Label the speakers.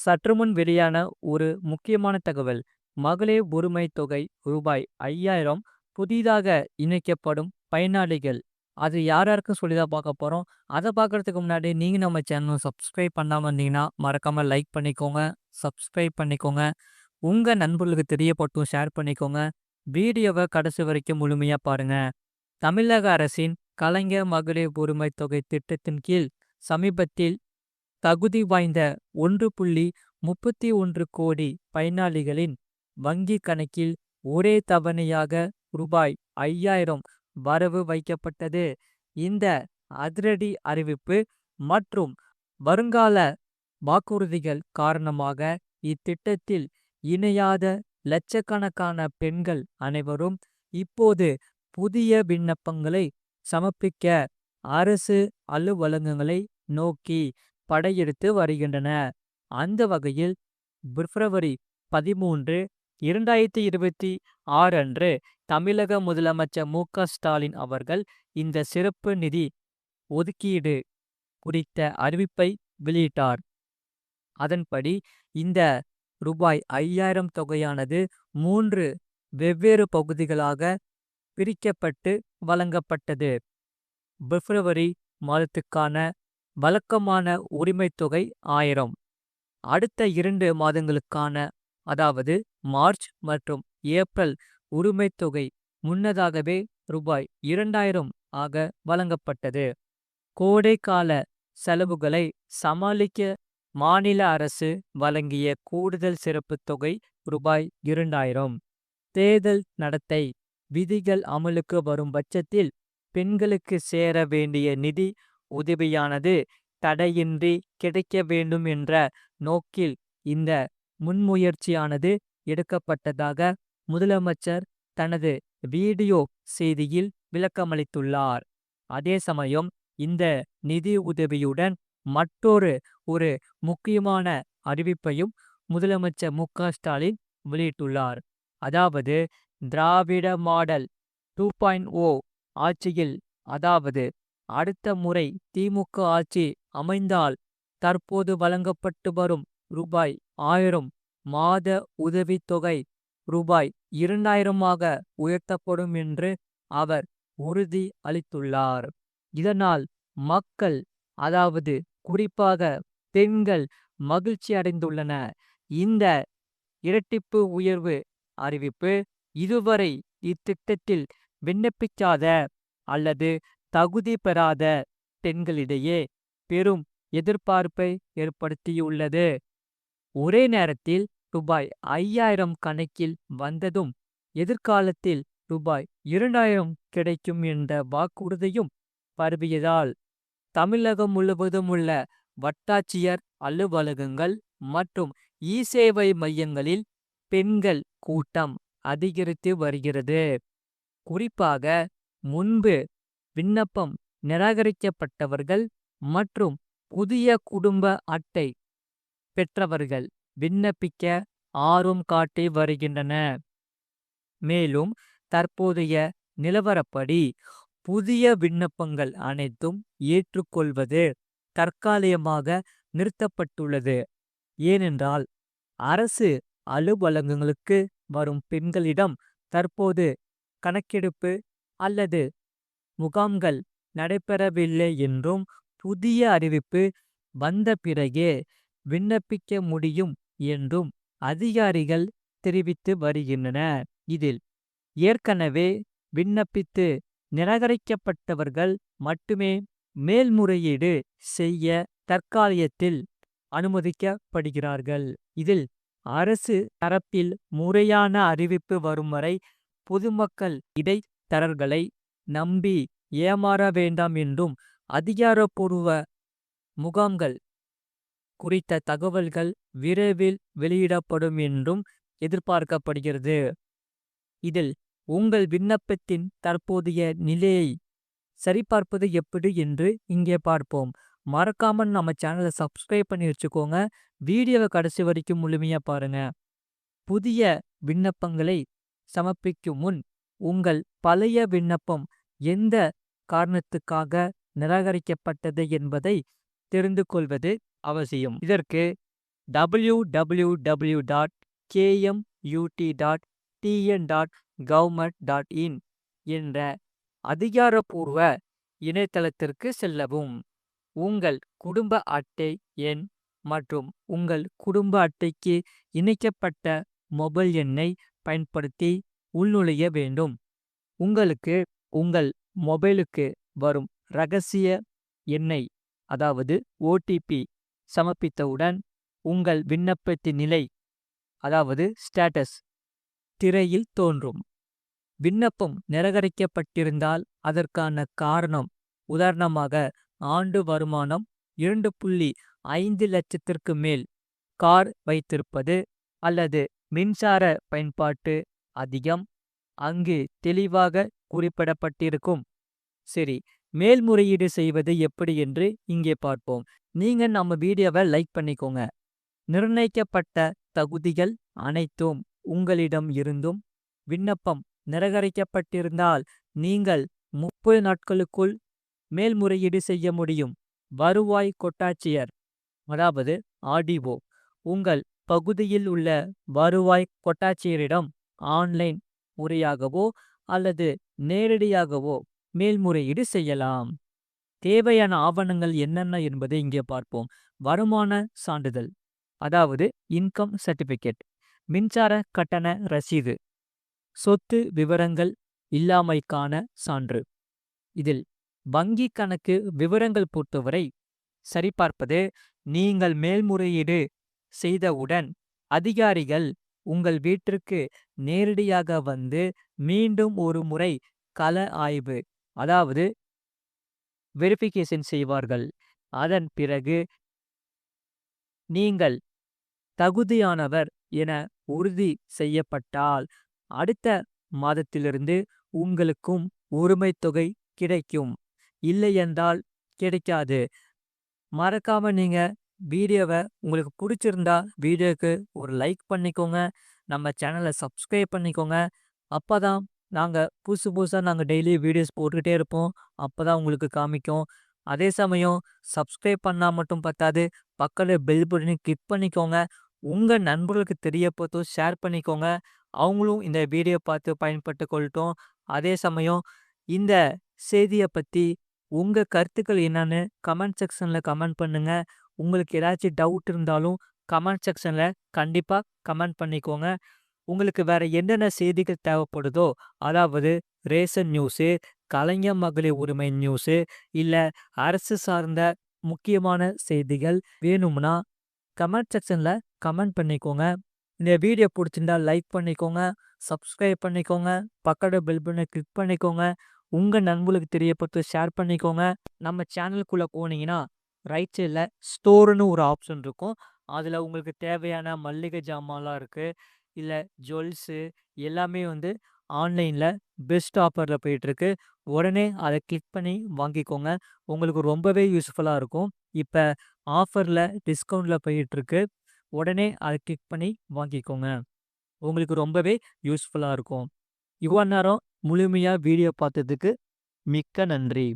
Speaker 1: சற்றுமுன் வெளியான ஒரு முக்கியமான தகவல். மகளிர் உரிமைத் தொகை ரூபாய் 5000 புதிதாக இணைக்கப்படும் பயனாளிகள். அது யார் யாருக்குன்னு சொல்லி தான் பார்க்க போறோம். அத பார்க்கறதுக்கு முன்னாடி நீங்க நம்ம சேனல சப்ஸ்கிரைப் பண்ணாம இருந்தீங்கன்னா, மறக்காம லைக் பண்ணிக்கோங்க, சப்ஸ்கிரைப் பண்ணிக்கோங்க. உங்க நண்பர்களுக்கு தெரியப்பட்டும் ஷேர் பண்ணிக்கோங்க. வீடியோவ கடைசி வரைக்கும் முழுமையா பாருங்க. தமிழக அரசின் கலைஞர் மகளிர் உரிமைத் தொகை திட்டத்தின் கீழ் சமீபத்தில் தகுதி வாய்ந்த 1.31 கோடி பயனாளிகளின் வங்கிக் கணக்கில் ஒரே தவணையாக ரூபாய் 5000 வரவு வைக்கப்பட்டது. இந்த அதிரடி அறிவிப்பு மற்றும் வருங்கால வாக்குறுதிகள் காரணமாக இத்திட்டத்தில் இணையாத லட்சக்கணக்கான பெண்கள் அனைவரும் இப்போது புதிய விண்ணப்பங்களை சமர்ப்பிக்க அரசு அலுவலகங்களை நோக்கி படையெடுத்து வருகின்றன. அந்த வகையில் பிப்ரவரி 13, 2026 அன்று தமிழக முதலமைச்சர் மு.க. ஸ்டாலின் அவர்கள் இந்த சிறப்பு நிதி ஒதுக்கீடு குறித்த அறிவிப்பை வெளியிட்டார். அதன்படி இந்த ரூபாய் 5000 தொகையானது 3 வெவ்வேறு பகுதிகளாக பிரிக்கப்பட்டு வழங்கப்பட்டது. பிப்ரவரி மாதத்துக்கான வழக்கமான உரிமைத் தொகை 1000. அடுத்த 2 மாதங்களுக்கான அதாவது மார்ச் மற்றும் ஏப்ரல் உரிமைத் தொகை முன்னதாகவே ரூபாய் 2000 ஆக வழங்கப்பட்டது. கோடைக்கால செலவுகளை சமாளிக்க மாநில அரசு வழங்கிய கூடுதல் சிறப்பு தொகை ரூபாய் 2000. தேர்தல் நடத்தை விதிகள் அமலுக்கு வரும் பட்சத்தில் பெண்களுக்கு சேர வேண்டிய நிதி உதவியானது தடையின்றி கிடைக்க வேண்டும் என்ற நோக்கில் இந்த முன்முயற்சியானது எடுக்கப்பட்டதாக முதலமைச்சர் தனது வீடியோ செய்தியில் விளக்கமளித்துள்ளார். அதே சமயம் இந்த நிதி உதவியுடன் ஒரு முக்கியமான அறிவிப்பையும் முதலமைச்சர் மு.க. ஸ்டாலின் வெளியிட்டுள்ளார். அதாவது திராவிட மாடல் 2.0 ஆட்சியில், அதாவது அடுத்த முறை திமுக ஆட்சி அமைந்தால் தற்போது வழங்கப்பட்டு வரும் ரூபாய் 1000 மாத உதவித்தொகை ரூபாய் 2000 உயர்த்தப்படும் என்று அவர் உறுதி அளித்துள்ளார். இதனால் மக்கள், அதாவது குறிப்பாக பெண்கள் மகிழ்ச்சி அடைந்துள்ளன. இந்த இரட்டிப்பு உயர்வு அறிவிப்பு இதுவரை இத்திட்டத்தில் விண்ணப்பிக்காத அல்லது தகுதி பெறாத பெண்களிடையே பெரும் எதிர்பார்ப்பை ஏற்படுத்தியுள்ளது. ஒரே நேரத்தில் ரூபாய் 5000 கணக்கில் வந்ததும் எதிர்காலத்தில் ரூபாய் 2000 கிடைக்கும் என்ற வாக்குறுதியும் பரவியதால் தமிழகம் முழுவதும் உள்ள வட்டாட்சியர் அலுவலகங்கள் மற்றும் இ-சேவை மையங்களில் பெண்கள் கூட்டம் அதிகரித்து வருகிறது. குறிப்பாக முன்பு விண்ணப்பம் நிராகரிக்கப்பட்டவர்கள் மற்றும் புதிய குடும்ப அட்டை பெற்றவர்கள் விண்ணப்பிக்க ஆர்வம் காட்டி வருகின்றன. மேலும் தற்போதைய நிலவரப்படி புதிய விண்ணப்பங்கள் அனைத்தும் ஏற்றுக்கொள்வது தற்காலிகமாக நிறுத்தப்பட்டுள்ளது. ஏனென்றால் அரசு அலுவலகங்களுக்கு வரும் பெண்களிடம் தற்போது கணக்கெடுப்பு அல்லது முகாம்கள் நடைபெறவில்லை என்றும், புதிய அறிவிப்பு வந்த பிறகே விண்ணப்பிக்க முடியும் என்றும் அதிகாரிகள் தெரிவித்து வருகின்றனர். இதில் ஏற்கனவே விண்ணப்பித்து நிராகரிக்கப்பட்டவர்கள் மட்டுமே மேல்முறையீடு செய்ய தற்காலிகத்தில் அனுமதிக்கப்படுகிறார்கள். இதில் அரசு தரப்பில் முறையான அறிவிப்பு வரும் வரை பொதுமக்கள் இடைத்தரகர்களை நம்பி ஏமாற வேண்டாம் என்றும், அதிகாரப்பூர்வ முகாம்கள் குறித்த தகவல்கள் விரைவில் வெளியிடப்படும் என்றும் எதிர்பார்க்கப்படுகிறது. இதில் உங்கள் விண்ணப்பத்தின் தற்போதைய நிலையை சரிபார்ப்பது எப்படி என்று இங்கே பார்ப்போம். மறக்காம நம்ம சேனலை சப்ஸ்கிரைப் பண்ணி வச்சுக்கோங்க. வீடியோவை கடைசி வரைக்கும் முழுமையா பாருங்க. புதிய விண்ணப்பங்களை சமர்ப்பிக்கும் முன் உங்கள் பழைய விண்ணப்பம் எந்த காரணத்துக்காக நிராகரிக்கப்பட்டது என்பதை தெரிந்து கொள்வது அவசியம். இதற்கு www.kmut.tn.government.in என்ற அதிகாரப்பூர்வ இணையதளத்திற்கு செல்லவும். உங்கள் குடும்ப அட்டை எண் மற்றும் உங்கள் குடும்ப அட்டைக்கு இணைக்கப்பட்ட மொபைல் எண்ணை பயன்படுத்தி உள்நுழைய வேண்டும். உங்களுக்கு உங்கள் மொபைலுக்கு வரும் ரகசிய எண்ணை அதாவது ஓடிபி சமர்ப்பித்தவுடன் உங்கள் விண்ணப்பத்தின் நிலை அதாவது ஸ்டேட்டஸ் திரையில் தோன்றும். விண்ணப்பம் நிராகரிக்கப்பட்டிருந்தால் அதற்கான காரணம் உதாரணமாக ஆண்டு வருமானம் 2.5 லட்சத்திற்கு மேல், கார் வைத்திருப்பது அல்லது மின்சார பயன்பாட்டு அதிகம் அங்கு தெளிவாக குறிப்பிடப்பட்டிருக்கும். சரி, மேல்முறையீடு செய்வது எப்படி என்று இங்கே பார்ப்போம். நீங்க நம்ம வீடியோவை லைக் பண்ணிக்கோங்க. நிர்ணயிக்கப்பட்ட தகுதிகள் அனைத்தும் உங்களிடம் இருந்தும் விண்ணப்பம் நிராகரிக்கப்பட்டிருந்தால் நீங்கள் 30 நாட்களுக்குள் மேல்முறையீடு செய்ய முடியும். வருவாய் கோட்டாட்சியர் அதாவது ஆர்டிஓ உங்கள் பகுதியில் உள்ள வருவாய் கோட்டாட்சியரிடம் ஆன்லைன் முறையாகவோ அல்லது நேரடியாகவோ மேல்முறையீடு செய்யலாம். தேவையான ஆவணங்கள் என்னென்ன என்பதை இங்கே பார்ப்போம். வருமான சான்றிதழ் அதாவது இன்கம் சர்டிபிகேட், மின்சார கட்டண ரசீது, சொத்து விவரங்கள் இல்லாமைக்கான சான்று. இதில் வங்கி கணக்கு விவரங்கள் பொறுத்தவரை சரிபார்ப்பது நீங்கள் மேல்முறையீடு செய்தவுடன் அதிகாரிகள் உங்கள் வீட்டிற்கு நேரடியாக வந்து மீண்டும் ஒரு முறை கள ஆய்வு அதாவது வெரிஃபிகேஷன் செய்வார்கள். அதன் பிறகு நீங்கள் தகுதியானவர் என உறுதி செய்யப்பட்டால் அடுத்த மாதத்திலிருந்து உங்களுக்கும் உரிமைத் தொகை கிடைக்கும். இல்லையென்றால் கிடைக்காது. மறக்காம நீங்க வீடியோவை உங்களுக்கு பிடிச்சிருந்தா வீடியோக்கு ஒரு லைக் பண்ணிக்கோங்க. நம்ம சேனலை சப்ஸ்கிரைப் பண்ணிக்கோங்க. அப்பதான் நாங்கள் புதுசாக நாங்கள் டெய்லி வீடியோஸ் போட்டுக்கிட்டே இருப்போம். அப்பதான் உங்களுக்கு காமிக்கும். அதே சமயம் சப்ஸ்கிரைப் பண்ணால் மட்டும் பத்தாது, பக்கத்தில் பெல் பட்டனை கிளிக் பண்ணிக்கோங்க. உங்கள் நண்பர்களுக்கு தெரியப்படுத்தும் ஷேர் பண்ணிக்கோங்க. அவங்களும் இந்த வீடியோ பார்த்து பயன்பட்டு கொள்ளட்டும். அதே சமயம் இந்த செய்தியை பற்றி உங்கள் கருத்துக்கள் என்னன்னு கமெண்ட் செக்ஷனில் கமெண்ட் பண்ணுங்க. உங்களுக்கு ஏதாச்சும் டவுட் இருந்தாலும் கமெண்ட் செக்ஷனில் கண்டிப்பாக கமெண்ட் பண்ணிக்கோங்க. உங்களுக்கு வேற என்னென்ன செய்திகள் தேவைப்படுதோ அதாவது ரேஷன் நியூஸு, கலைஞர் மகளிர் உரிமை நியூஸு, இல்லை அரசு சார்ந்த முக்கியமான செய்திகள் வேணும்னா கமெண்ட் செக்ஷனில் கமெண்ட் பண்ணிக்கோங்க. இந்த வீடியோ பிடிச்சிருந்தா லைக் பண்ணிக்கோங்க, சப்ஸ்கிரைப் பண்ணிக்கோங்க, பக்கத்தில் பெல் பட்டனை கிளிக் பண்ணிக்கோங்க. உங்கள் நண்பர்களுக்கு தெரியப்பட்டு ஷேர் பண்ணிக்கோங்க. நம்ம சேனலுக்குள்ளே போனீங்கன்னா ரைட் சைடில் ஸ்டோர்னு ஒரு ஆப்ஷன் இருக்கும். அதில் உங்களுக்கு தேவையான மல்லிகை ஜாமான்லாம் இருக்குது. இல்லை ஜுவல்ஸு எல்லாமே ஆன்லைனில் பெஸ்ட் ஆஃபரில் போயிட்டுருக்கு. உடனே அதை கிளிக் பண்ணி வாங்கிக்கோங்க. உங்களுக்கு ரொம்பவே யூஸ்ஃபுல்லாக இருக்கும். இப்போ ஆஃபரில் டிஸ்கவுண்டில் போயிட்டுருக்கு. உடனே அதை கிளிக் பண்ணி வாங்கிக்கோங்க. உங்களுக்கு ரொம்பவே யூஸ்ஃபுல்லாக இருக்கும். இவ்வளோ நேரம் முழுமையாக வீடியோ பார்த்ததுக்கு மிக்க நன்றி.